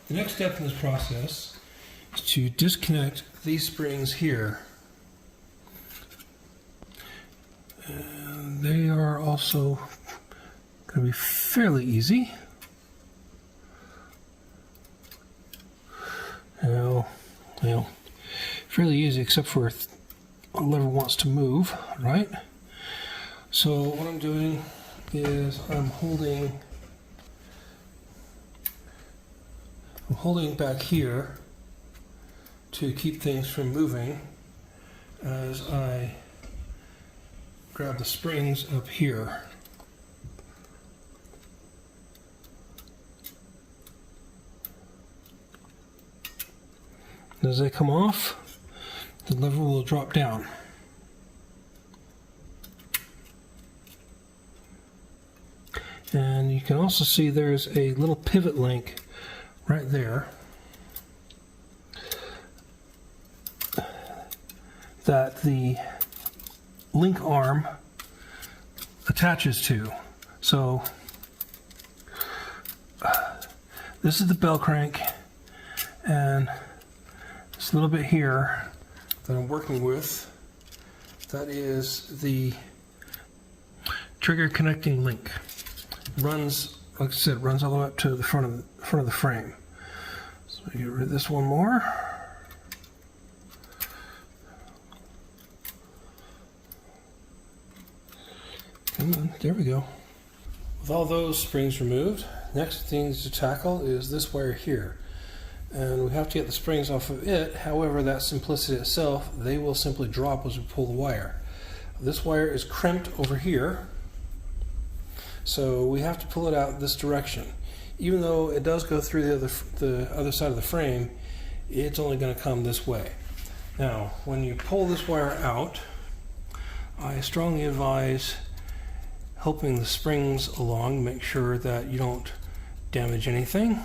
The next step in this process is to disconnect these springs here. And they are also going to be fairly easy. Fairly easy except for a lever wants to move, right? So what I'm doing is I'm holding back here to keep things from moving as I grab the springs up here. As they come off, the lever will drop down. And you can also see there's a little pivot link right there that the link arm attaches to. So this is the bell crank, and this little bit here that I'm working with, that is the trigger connecting link. Runs, like I said, runs all the way up to the front of the frame. So we get rid of this one more. Come on, there we go. With all those springs removed, next thing to tackle is this wire here. And we have to get the springs off of it. However, that simplicity itself, they will simply drop as we pull the wire. This wire is crimped over here, so we have to pull it out this direction. Even though it does go through the other side of the frame, it's only going to come this way. Now, when you pull this wire out, I strongly advise helping the springs along, make sure that you don't damage anything.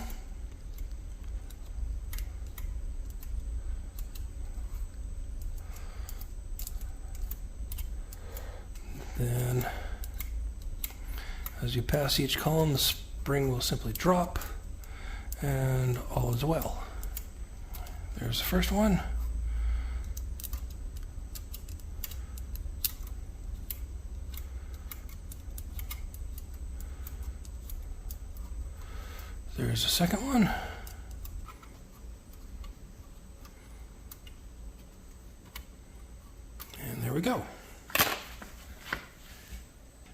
Then, as you pass each column, the spring will simply drop, and all is well. There's the first one. There's the second one. And there we go.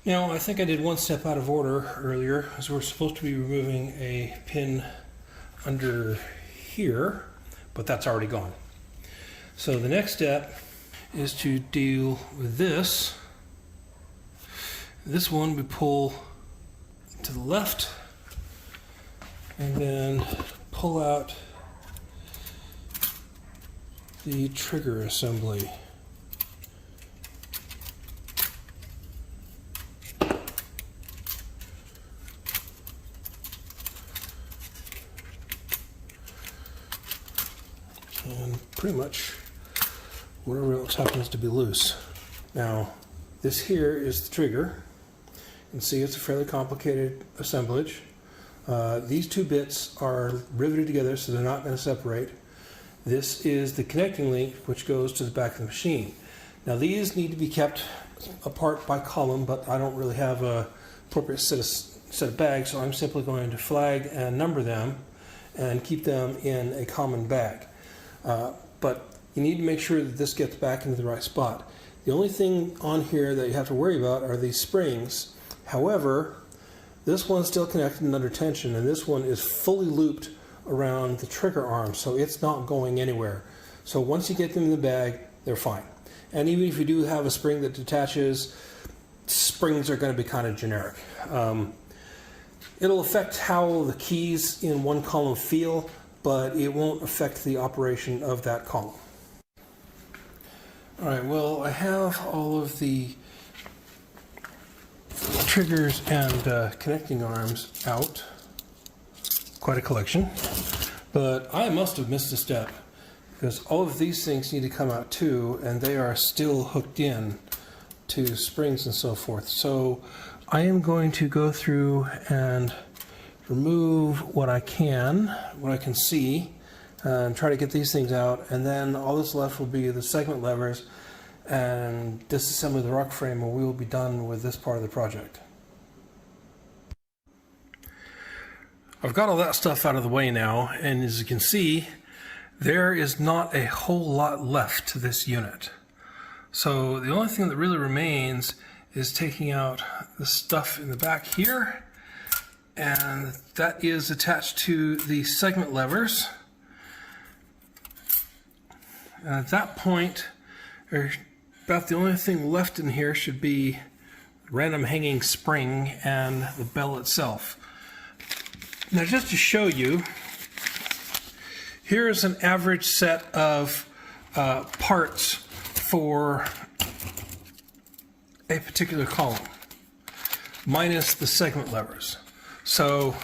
Now, I think I did one step out of order earlier, as we're supposed to be removing a pin under here, but that's already gone. So the next step is to deal with this. This one we pull to the left, and then pull out the trigger assembly. And pretty much whatever else happens to be loose. Now, this here is the trigger. You can see it's a fairly complicated assemblage. These two bits are riveted together, so they're not going to separate. This is the connecting link, which goes to the back of the machine. Now, these need to be kept apart by column, but I don't really have a appropriate set of bags, so I'm simply going to flag and number them and keep them in a common bag. But you need to make sure that this gets back into the right spot. The only thing on here that you have to worry about are these springs. However, this one's still connected and under tension, and this one is fully looped around the trigger arm, so it's not going anywhere. So once you get them in the bag, they're fine. And even if you do have a spring that detaches, springs are going to be kind of generic. It'll affect how the keys in one column feel, but it won't affect the operation of that column. Alright, well, I have all of the triggers and connecting arms out. Quite a collection. But I must have missed a step, because all of these things need to come out too, and they are still hooked in to springs and so forth. So I am going to go through and remove what I can see, and try to get these things out, and then all that's left will be the segment levers and disassembly the rock frame, and we will be done with this part of the project. I've got all that stuff out of the way now, and as you can see, there is not a whole lot left to this unit. So the only thing that really remains is taking out the stuff in the back here, and that is attached to the segment levers. And at that point, about the only thing left in here should be random hanging spring and the bell itself. Now, just to show you, here is an average set of parts for a particular column, minus the segment levers. So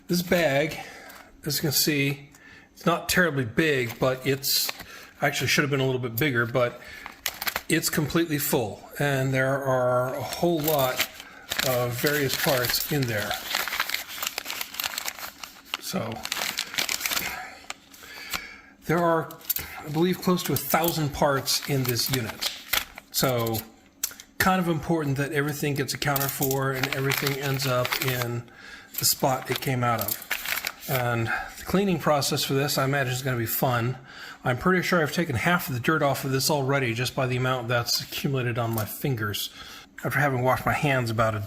this bag, as you can see, it's not terribly big, but it's actually should have been a little bit bigger, but it's completely full, and there are a whole lot of various parts in there. So there are, I believe, close to 1,000 parts in this unit. So kind of important that everything gets accounted for and everything ends up in the spot it came out of. And the cleaning process for this, I imagine, is going to be fun. I'm pretty sure I've taken half of the dirt off of this already just by the amount that's accumulated on my fingers after having washed my hands about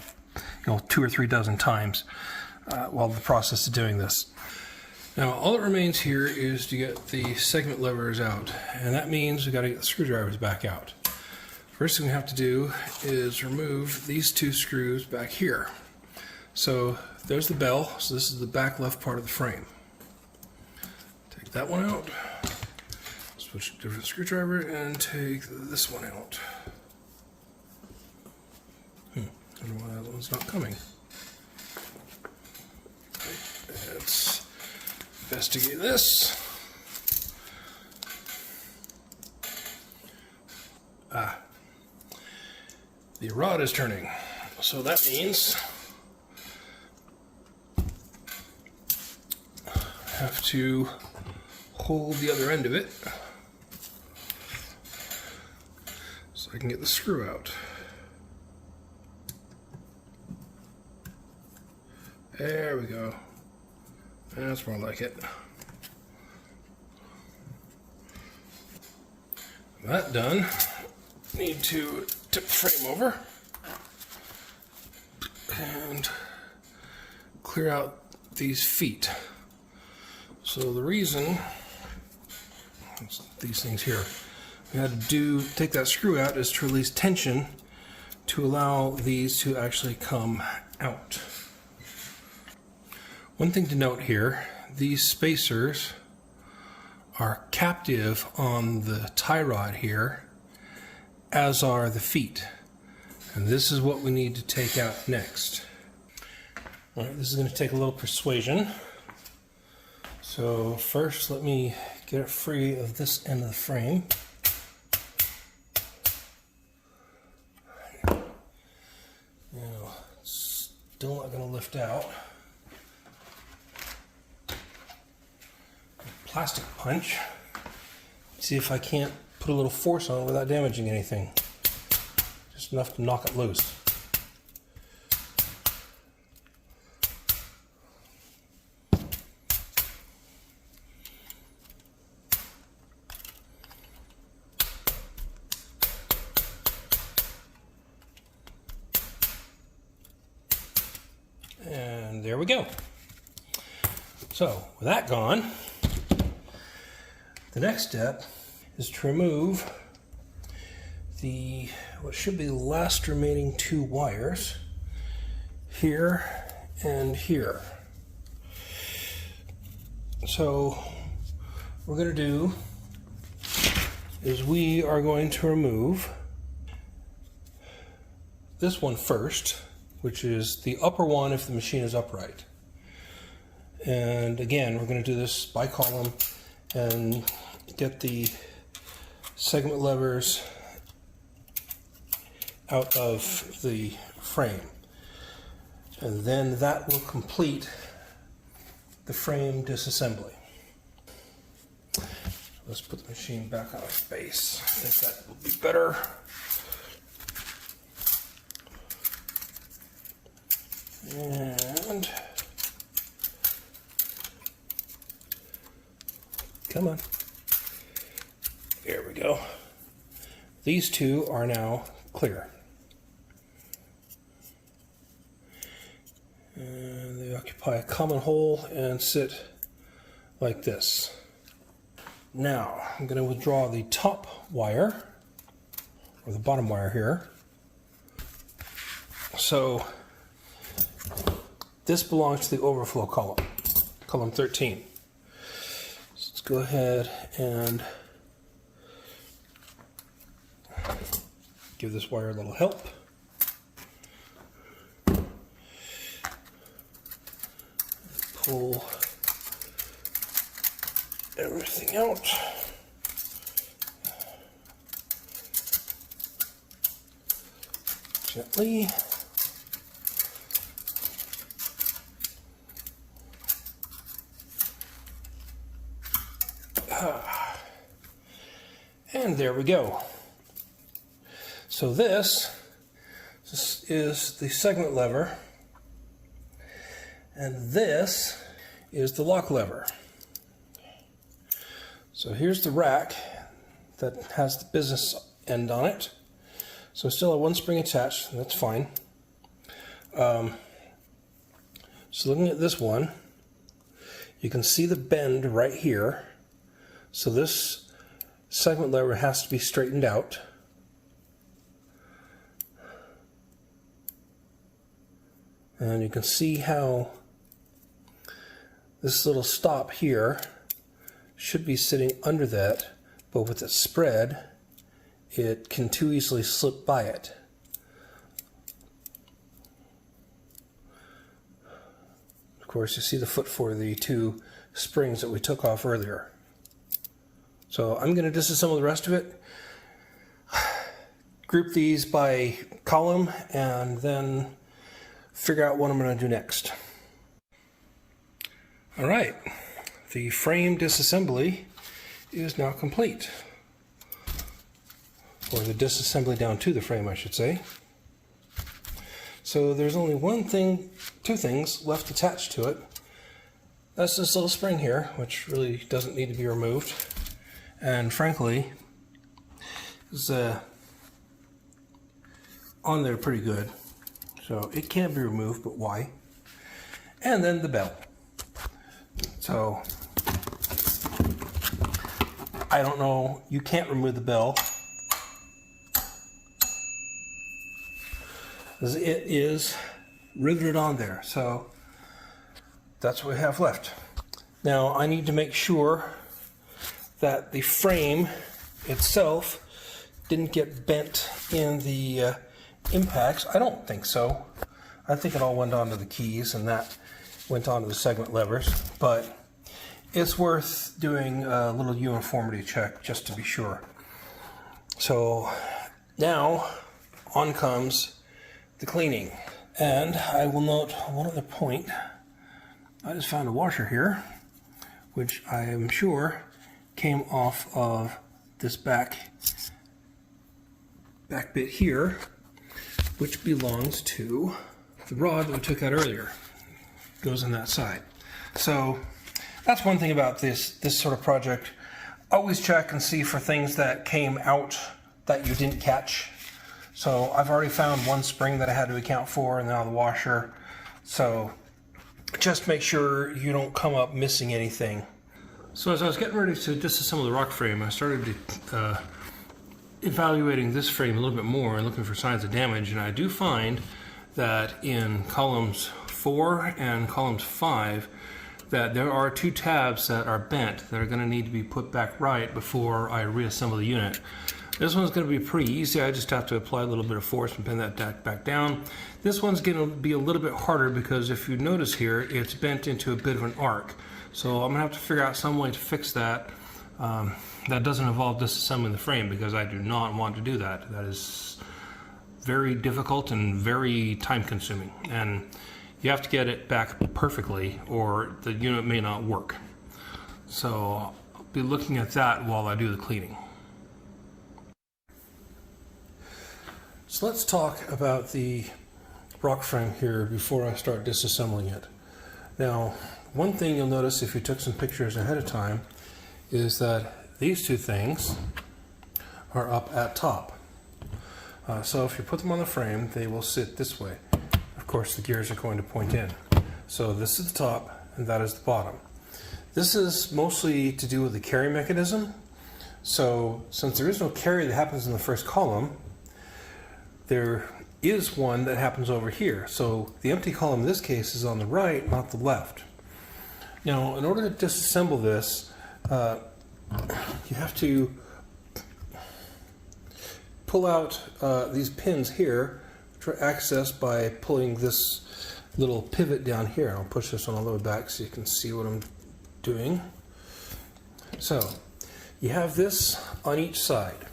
2 or 3 dozen times while the process of doing this. Now, all that remains here is to get the segment levers out, and that means we've got to get the screwdrivers back out. First thing we have to do is remove these 2 screws back here. So there's the bell, so this is the back left part of the frame. Take that one out, switch to a different screwdriver, and take this one out. I don't know why that one's not coming. Let's investigate this. The rod is turning, so that means I have to hold the other end of it so I can get the screw out. There we go. That's more like it. That done, need to tip the frame over and clear out these feet. So the reason, these things here, we had to take that screw out is to release tension to allow these to actually come out. One thing to note here, these spacers are captive on the tie rod here, as are the feet. And this is what we need to take out next. All right, this is going to take a little persuasion. So first, let me get it free of this end of the frame. Now, it's still not going to lift out. Plastic punch. See if I can't put a little force on it without damaging anything. Just enough to knock it loose. And there we go. So with that gone, the next step is to remove what should be the last remaining 2 wires here and here. So what we're going to do is we are going to remove this one first, which is the upper one if the machine is upright. And again, we're going to do this by column and get the segment levers out of the frame. And then that will complete the frame disassembly. Let's put the machine back on its base. I think that will be better. And come on. There we go. These two are now clear. And they occupy a common hole and sit like this. Now, I'm going to withdraw the top wire, or the bottom wire here. So, this belongs to the overflow column, column 13. So let's go ahead and give this wire a little help. Pull everything out. Gently. And there we go. So this is the segment lever, and this is the lock lever. So here's the rack that has the business end on it. So still a one spring attached, and that's fine. So looking at this one, you can see the bend right here. So this segment lever has to be straightened out. And you can see how this little stop here should be sitting under that, but with it spread, it can too easily slip by it. Of course, you see the foot for the two springs that we took off earlier. So I'm going to disassemble the rest of it, group these by column, and then figure out what I'm going to do next. All right, the frame disassembly is now complete. Or the disassembly down to the frame, I should say. So there's only two things left attached to it. That's this little spring here, which really doesn't need to be removed. And frankly, is on there pretty good. So it can be removed, but why? And then the bell. So I don't know, you can't remove the bell, because it is riveted on there. So that's what we have left. Now I need to make sure that the frame itself didn't get bent in the impacts. I don't think so. I think it all went onto the keys and that went onto the segment levers, but it's worth doing a little uniformity check just to be sure. So now on comes the cleaning. And I will note one other point. I just found a washer here, which I am sure came off of this back bit here, which belongs to the rod that we took out earlier. Goes on that side. So that's one thing about this sort of project. Always check and see for things that came out that you didn't catch. So I've already found one spring that I had to account for, and now the washer. So just make sure you don't come up missing anything. So as I was getting ready to disassemble the rock frame, I started evaluating this frame a little bit more and looking for signs of damage, and I do find that in columns 4 and columns 5 that there are 2 tabs that are bent that are going to need to be put back right before I reassemble the unit. This one's going to be pretty easy. I just have to apply a little bit of force and pin that back down. This one's going to be a little bit harder because if you notice here, it's bent into a bit of an arc. So I'm going to have to figure out some way to fix that. That doesn't involve disassembling the frame, because I do not want to do that. That is very difficult and very time consuming. And you have to get it back perfectly or the unit may not work. So I'll be looking at that while I do the cleaning. So let's talk about the rock frame here before I start disassembling it. Now, one thing you'll notice if you took some pictures ahead of time is that these two things are up at top. So if you put them on the frame, they will sit this way. Of course, the gears are going to point in. So this is the top and that is the bottom. This is mostly to do with the carry mechanism. So since there is no carry that happens in the first column, there is one that happens over here. So the empty column in this case is on the right, not the left. Now, in order to disassemble this, you have to pull out these pins here, which are accessed by pulling this little pivot down here. I'll push this one all the way back so you can see what I'm doing. So you have this on each side.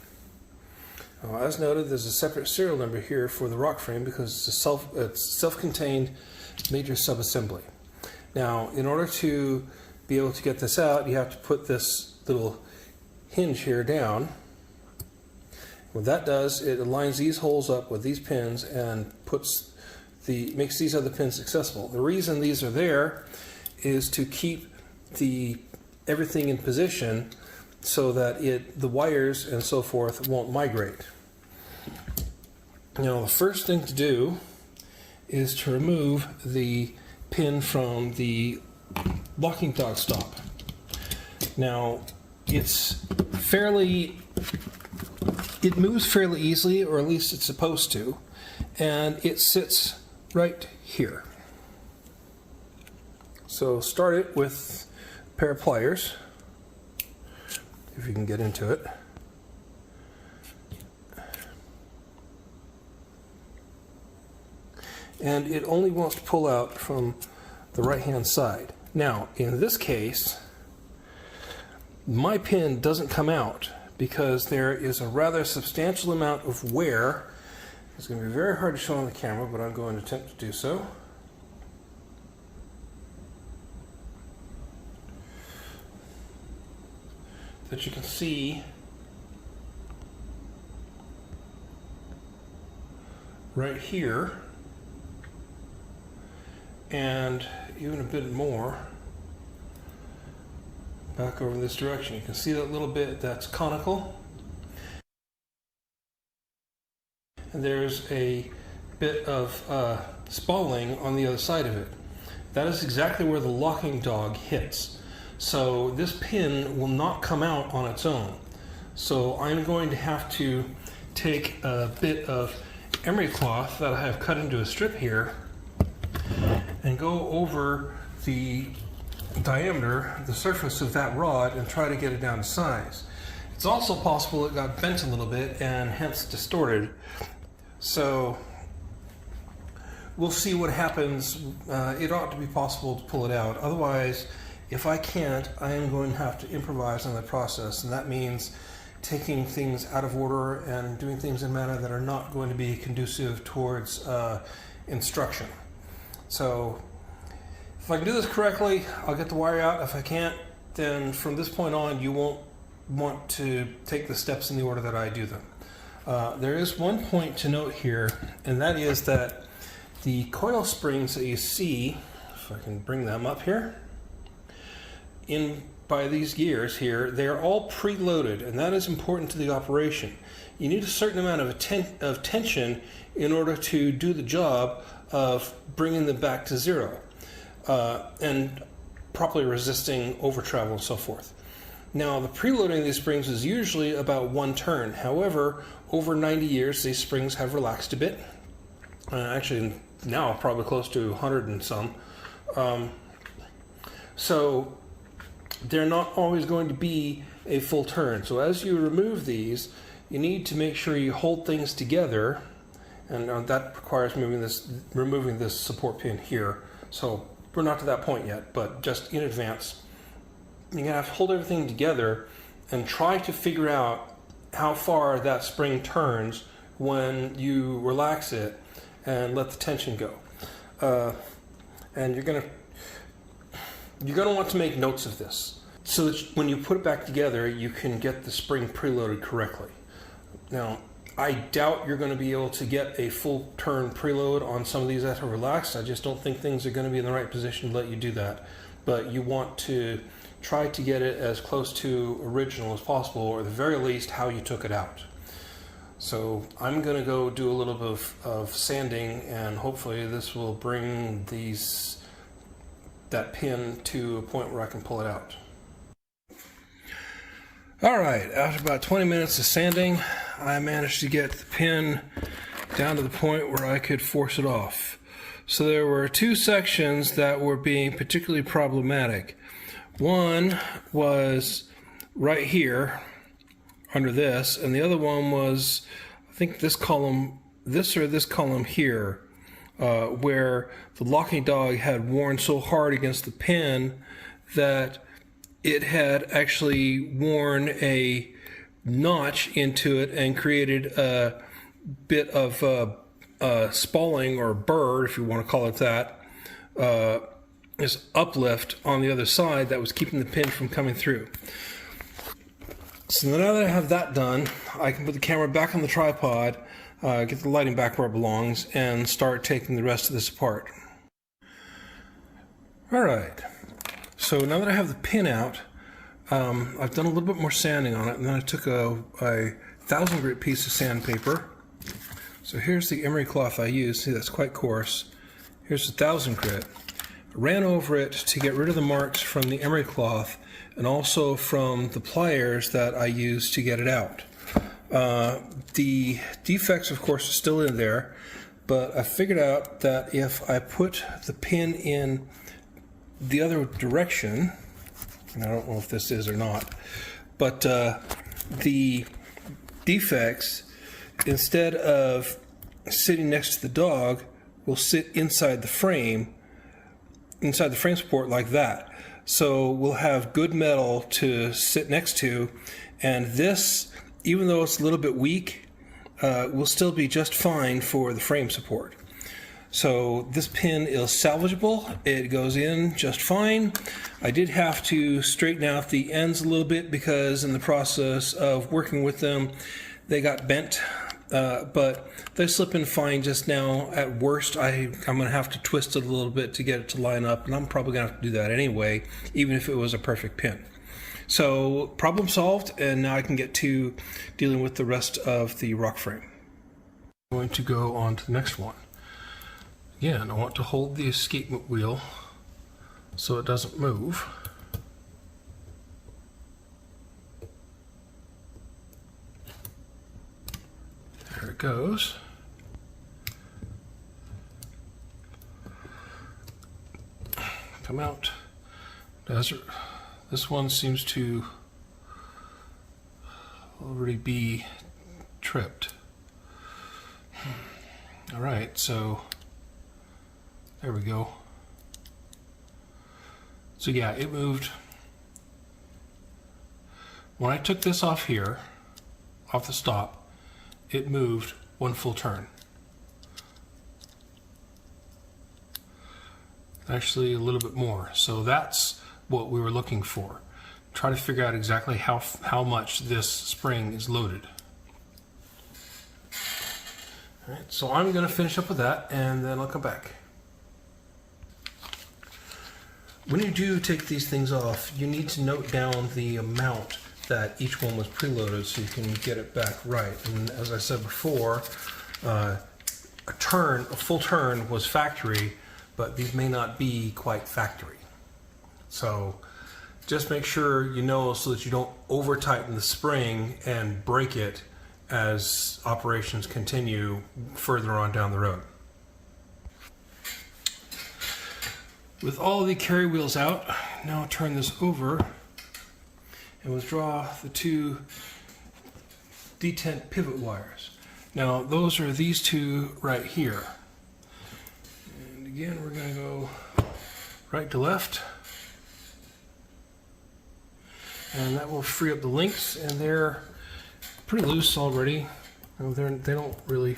Now, as noted, there's a separate serial number here for the rock frame because it's a self-contained major subassembly. Now, in order to be able to get this out, you have to put this little hinge here down. What that does, it aligns these holes up with these pins and makes these other pins accessible. The reason these are there is to keep everything in position so that the wires and so forth won't migrate. Now, the first thing to do is to remove the pin from the locking dog stop. Now, it moves fairly easily, or at least it's supposed to, and it sits right here. So start it with a pair of pliers, if you can get into it. And it only wants to pull out from the right-hand side. Now, in this case, my pin doesn't come out because there is a rather substantial amount of wear. It's going to be very hard to show on the camera, but I'm going to attempt to do so. That you can see right here, and even a bit more back over this direction. You can see that little bit that's conical, and there's a bit of spalling on the other side of it. That is exactly where the locking dog hits. So this pin will not come out on its own. So I'm going to have to take a bit of emery cloth that I have cut into a strip here and go over the diameter, the surface of that rod, and try to get it down to size. It's also possible it got bent a little bit and hence distorted. So we'll see what happens. It ought to be possible to pull it out. Otherwise, if I can't, I am going to have to improvise on the process, and that means taking things out of order and doing things in a manner that are not going to be conducive towards instruction. So if I can do this correctly, I'll get the wire out. If I can't, then from this point on, you won't want to take the steps in the order that I do them. There is one point to note here, and that is that the coil springs that you see, if I can bring them up here, by these gears here, they're all preloaded, and that is important to the operation. You need a certain amount of tension in order to do the job of bringing them back to zero and properly resisting over travel and so forth. Now, the preloading of these springs is usually about 1 turn. However, over 90 years, these springs have relaxed a bit. Actually, now probably close to 100 and some. So they're not always going to be a full turn. So as you remove these, you need to make sure you hold things together, and that requires removing this support pin here. So we're not to that point yet, but just in advance, you're going to have to hold everything together and try to figure out how far that spring turns when you relax it and let the tension go. And you're gonna want to make notes of this so that when you put it back together, you can get the spring preloaded correctly. Now, I doubt you're going to be able to get a full turn preload on some of these that are relaxed. I just don't think things are going to be in the right position to let you do that. But you want to try to get it as close to original as possible, or at the very least how you took it out. So I'm going to go do a little bit of sanding, and hopefully this will bring that pin to a point where I can pull it out. Alright, after about 20 minutes of sanding, I managed to get the pin down to the point where I could force it off. So there were two sections that were being particularly problematic. One was right here under this, and the other one was, I think this column here, where the locking dog had worn so hard against the pin that it had actually worn a notch into it and created a bit of spalling or burr, if you want to call it that, this uplift on the other side that was keeping the pin from coming through. So now that I have that done, I can put the camera back on the tripod, get the lighting back where it belongs, and start taking the rest of this apart. Alright, so now that I have the pin out, I've done a little bit more sanding on it, and then I took a 1000 grit piece of sandpaper. So here's the emery cloth I used. See, that's quite coarse. Here's the 1000 grit. I ran over it to get rid of the marks from the emery cloth and also from the pliers that I used to get it out. The defects, of course, are still in there, but I figured out that if I put the pin in the other direction, and I don't know if this is or not, but the defects, instead of sitting next to the dog, will sit inside the frame support like that. So we'll have good metal to sit next to, and this, even though it's a little bit weak, will still be just fine for the frame support. So this pin is salvageable. It goes in just fine. I did have to straighten out the ends a little bit because in the process of working with them, they got bent, but they slip in fine just now. At worst, I'm going to have to twist it a little bit to get it to line up, and I'm probably going to have to do that anyway, even if it was a perfect pin. So problem solved, and now I can get to dealing with the rest of the rock frame. I'm going to go on to the next one. Again, I want to hold the escapement wheel so it doesn't move. There it goes. Come out. This one seems to already be tripped. All right, so there we go. So yeah, it moved. When I took this off here, off the stop, it moved one full turn. Actually a little bit more. So that's what we were looking for. Try to figure out exactly how much this spring is loaded. All right, so I'm going to finish up with that and then I'll come back. When you do take these things off, you need to note down the amount that each one was preloaded so you can get it back right. And as I said before, a full turn was factory, but these may not be quite factory. So just make sure you know so that you don't over tighten the spring and break it as operations continue further on down the road. With all the carry wheels out, now I'll turn this over and withdraw the two detent pivot wires. Now those are these two right here. And again, we're going to go right to left. And that will free up the links, and they're pretty loose already. They don't really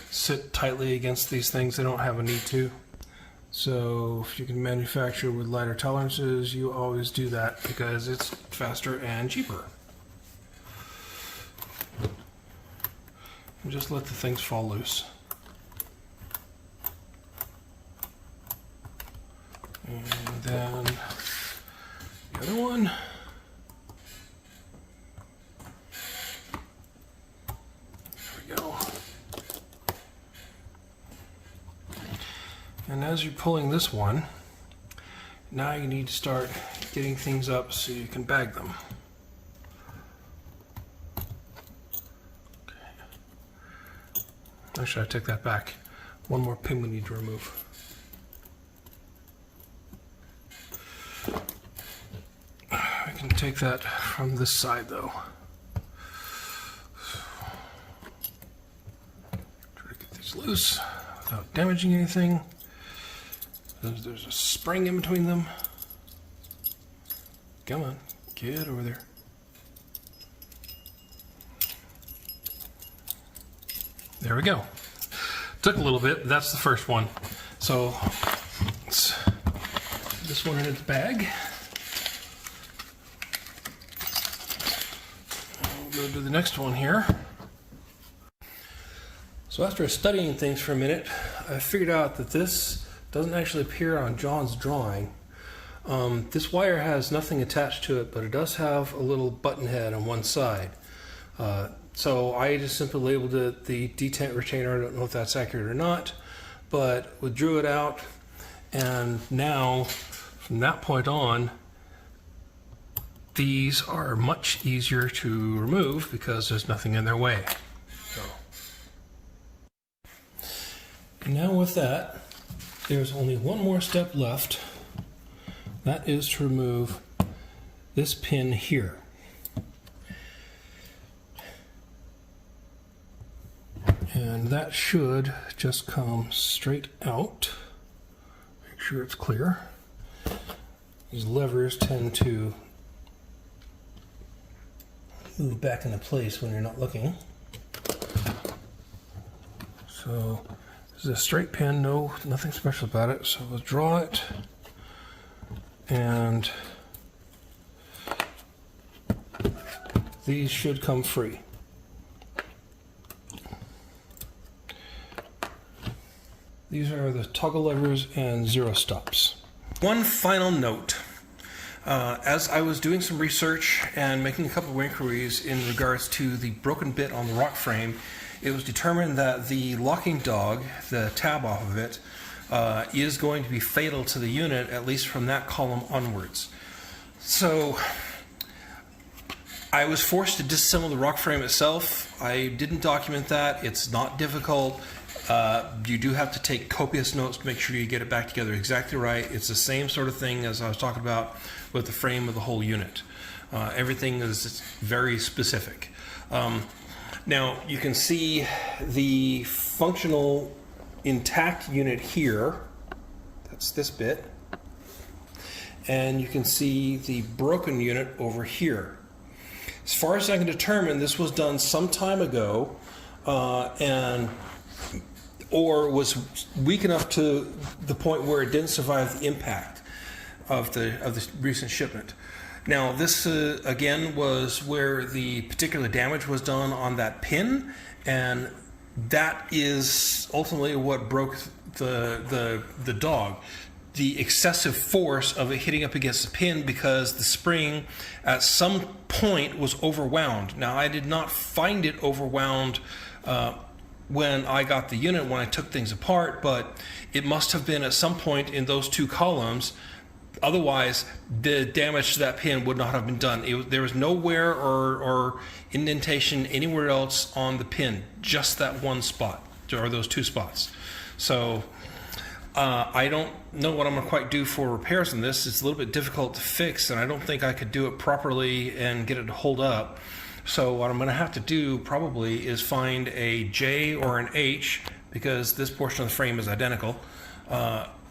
sit tightly against these things. They don't have a need to. So if you can manufacture with lighter tolerances, you always do that because it's faster and cheaper. And just let the things fall loose. And then the other one. There we go. And as you're pulling this one, now you need to start getting things up so you can bag them. Okay. Actually, I take that back. One more pin we need to remove. I can take that from this side though. Try to get these loose without damaging anything. There's a spring in between them. Come on, get over there. There we go. Took a little bit, that's the first one. So let's put this one in its bag. We'll go to the next one here. So after studying things for a minute, I figured out that this doesn't actually appear on John's drawing. This wire has nothing attached to it, but it does have a little button head on one side. So I just simply labeled it the detent retainer. I don't know if that's accurate or not, but we drew it out, and now from that point on, these are much easier to remove because there's nothing in their way. So, and now with that, there's only one more step left. That is to remove this pin here. And that should just come straight out. Make sure it's clear. These levers tend to move back into place when you're not looking. So this is a straight pin, nothing special about it. So we'll draw it, and these should come free. These are the toggle levers and zero stops. One final note. As I was doing some research and making a couple of inquiries in regards to the broken bit on the rock frame, it was determined that the locking dog, the tab off of it, is going to be fatal to the unit, at least from that column onwards. So I was forced to disassemble the rock frame itself. I didn't document that. It's not difficult. You do have to take copious notes to make sure you get it back together exactly right. It's the same sort of thing as I was talking about with the frame of the whole unit. Everything is very specific. Now you can see the functional intact unit here. That's this bit. And you can see the broken unit over here. As far as I can determine, this was done some time ago, or was weak enough to the point where it didn't survive the impact of the recent shipment. Now this again was where the particular damage was done on that pin, and that is ultimately what broke the dog. The excessive force of it hitting up against the pin, because the spring at some point was overwound. Now I did not find it overwound when I got the unit, when I took things apart, but it must have been at some point in those two columns. Otherwise, the damage to that pin would not have been done. There was no wear or indentation anywhere else on the pin, just that one spot, or those two spots. So I don't know what I'm going to quite do for repairs on this. It's a little bit difficult to fix, and I don't think I could do it properly and get it to hold up. So what I'm going to have to do probably is find a J or an H, because this portion of the frame is identical,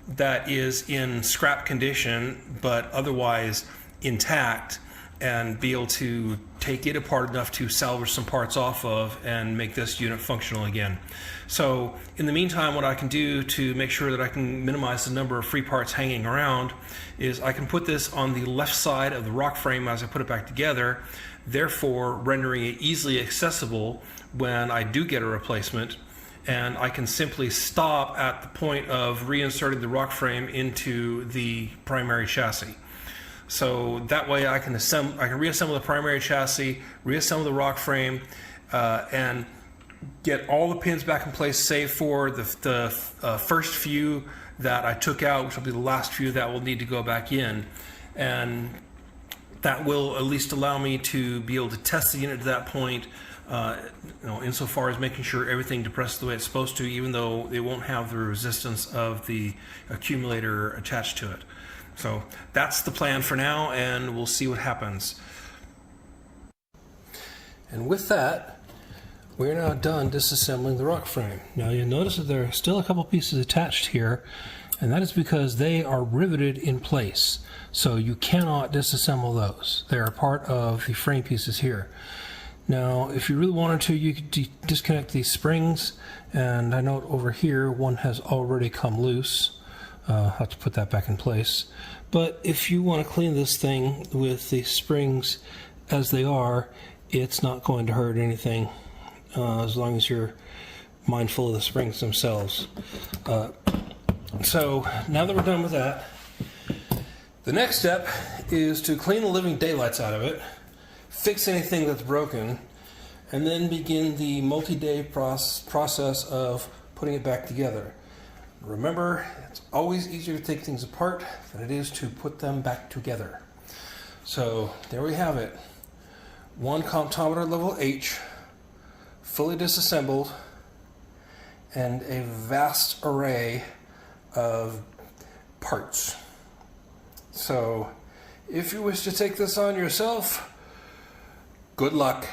that is in scrap condition but otherwise intact, and be able to take it apart enough to salvage some parts off of and make this unit functional again. So in the meantime, what I can do to make sure that I can minimize the number of free parts hanging around is I can put this on the left side of the rock frame as I put it back together, therefore rendering it easily accessible when I do get a replacement, and I can simply stop at the point of reinserting the rock frame into the primary chassis. So that way I can reassemble the primary chassis, reassemble the rock frame, and get all the pins back in place, save for the first few that I took out, which will be the last few that will need to go back in. And that will at least allow me to be able to test the unit to that point, insofar as making sure everything depresses the way it's supposed to, even though it won't have the resistance of the accumulator attached to it. So that's the plan for now, and we'll see what happens. And with that, we're now done disassembling the rock frame. Now you'll notice that there are still a couple pieces attached here, and that is because they are riveted in place. So you cannot disassemble those. They are part of the frame pieces here. Now, if you really wanted to, you could disconnect these springs, and I note over here one has already come loose. I'll have to put that back in place. But if you want to clean this thing with the springs as they are, it's not going to hurt anything, as long as you're mindful of the springs themselves. So now that we're done with that, the next step is to clean the living daylights out of it, fix anything that's broken, and then begin the multi-day process of putting it back together. Remember, it's always easier to take things apart than it is to put them back together. So there we have it. One Comptometer level H, fully disassembled, and a vast array of parts. So if you wish to take this on yourself, good luck.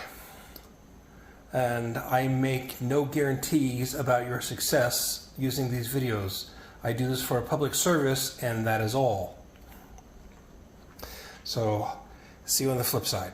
And I make no guarantees about your success using these videos. I do this for a public service, and that is all. So see you on the flip side.